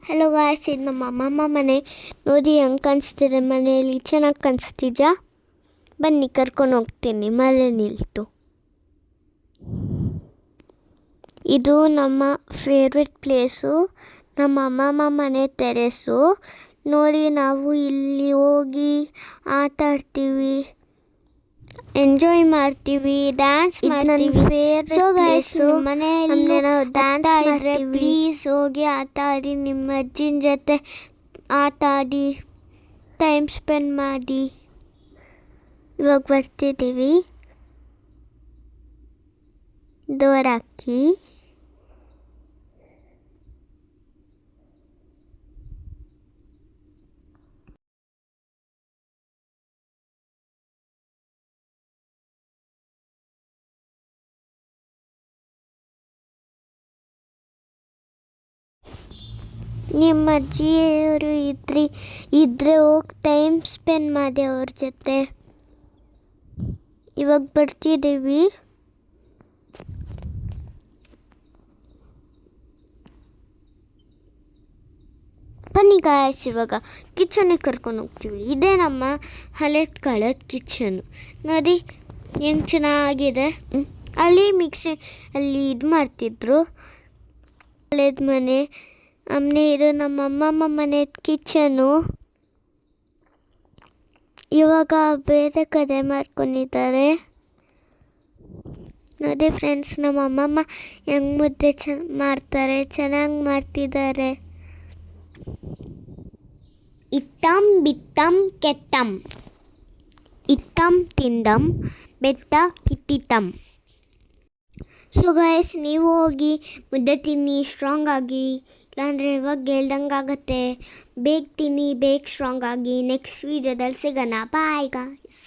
Hello guys, ಇದು ನಮ್ಮ ಅಮ್ಮಮ್ಮ ಮನೆ. ನೋಡಿ ಹೆಂಗೆ ಕಾಣಿಸ್ತಿದೆ ಮನೆಯಲ್ಲಿ. ಚೆನ್ನಾಗಿ ಕಾಣಿಸ್ತಿದ್ಯಾ? ಬನ್ನಿ ಕರ್ಕೊಂಡು ಹೋಗ್ತೀನಿ. ಮಳೆ ನಿಲ್ತು. ಇದು ನಮ್ಮ ಫೇವ್ರೆಟ್ ಪ್ಲೇಸು, ನಮ್ಮ ಅಮ್ಮಮ್ಮ ಮನೆ ಟೆರೇಸು. ನೋಡಿ, ನಾವು ಇಲ್ಲಿ ಹೋಗಿ ಆಟ ಆಡ್ತೀವಿ, ಎಂಜಾಯ್ ಮಾಡ್ತೀವಿ, ಡ್ಯಾನ್ಸ್ ಮಾಡ್ತೀವಿ. ಸೊ ಗೈಸ್, ಮನೆಯಲ್ಲಿ ನಾವು ಡ್ಯಾನ್ಸ್ ಮಾಡಿದ್ರೆ ಪ್ಲೀಸ್ ಹೋಗಿ ಆಟ ಆಡಿ, ನಿಮ್ಮ ಅಜ್ಜಿನ ಜೊತೆ ಆಟ ಆಡಿ, ಟೈಮ್ ಸ್ಪೆಂಡ್ ಮಾಡಿ. ಇವಾಗ ಬರ್ತಿದ್ದೀವಿ. ಡೋರ್ ಹಾಕಿ. ನಿಮ್ಮ ಅಜ್ಜಿಯವರು ಇದ್ರೆ ಹೋಗಿ ಟೈಮ್ ಸ್ಪೆಂಡ್ ಮಾಡಿ ಅವ್ರ ಜೊತೆ. ಇವಾಗ ಬರ್ತಿದ್ದೀವಿ. ಬನ್ನಿ ಗಾಯ್ಸ್, ಇವಾಗ ಕಿಚನಿಗೆ ಕರ್ಕೊಂಡು ಹೋಗ್ತೀವಿ. ಇದೇ ನಮ್ಮ ಹಳೆದ ಕಾಲದ ಕಿಚನು. ನೋಡಿ ಹೆಂಗೆ ಚೆನ್ನಾಗಿದೆ. ಅಲ್ಲಿ ಅಲ್ಲಿ ಇದು ಮಾಡ್ತಿದ್ರು, ಹಳೆದ ಮನೆ. ಆಮೇಲೆ ಇದು ನಮ್ಮ ಅಮ್ಮಮ್ಮ ಮನೆ ಕಿಚನು. ಇವಾಗ ಬೇರೆ ಕಡೆ ಮಾಡ್ಕೊಂಡಿದ್ದಾರೆ. ನೋಡಿ ಫ್ರೆಂಡ್ಸ್, ನಮ್ಮ ಅಮ್ಮಮ್ಮ ಹೆಂಗೆ ಮುದ್ದೆ ಮಾಡ್ತಾರೆ, ಚೆನ್ನಾಗಿ ಮಾಡ್ತಿದ್ದಾರೆ. ಇಟ್ಟಂ ಬಿತ್ತಂ ಕೆಟ್ಟಂ, ಇಟ್ಟಂ ತಿಂದಂ ಬೆಟ್ಟ ಕಿತ್ತಿಟ್ಟಂ. ಸೊ ಗಾಯ್ಸ್, ನೀವು ಹೋಗಿ ಮುದ್ದೆ ತಿನ್ನಿ, ಸ್ಟ್ರಾಂಗ್ ಆಗಿ. ಇಲ್ಲಾಂದರೆ ಇವಾಗ ಗೆಲ್ದಂಗೆ ಆಗುತ್ತೆ. ಬೇಗ ತಿನ್ನಿ, ಬೇಗ ಸ್ಟ್ರಾಂಗ್ ಆಗಿ. ನೆಕ್ಸ್ಟ್ ವೀಡಿಯೋದಲ್ಲಿ ಸಿಗೋಣ. Bye guys.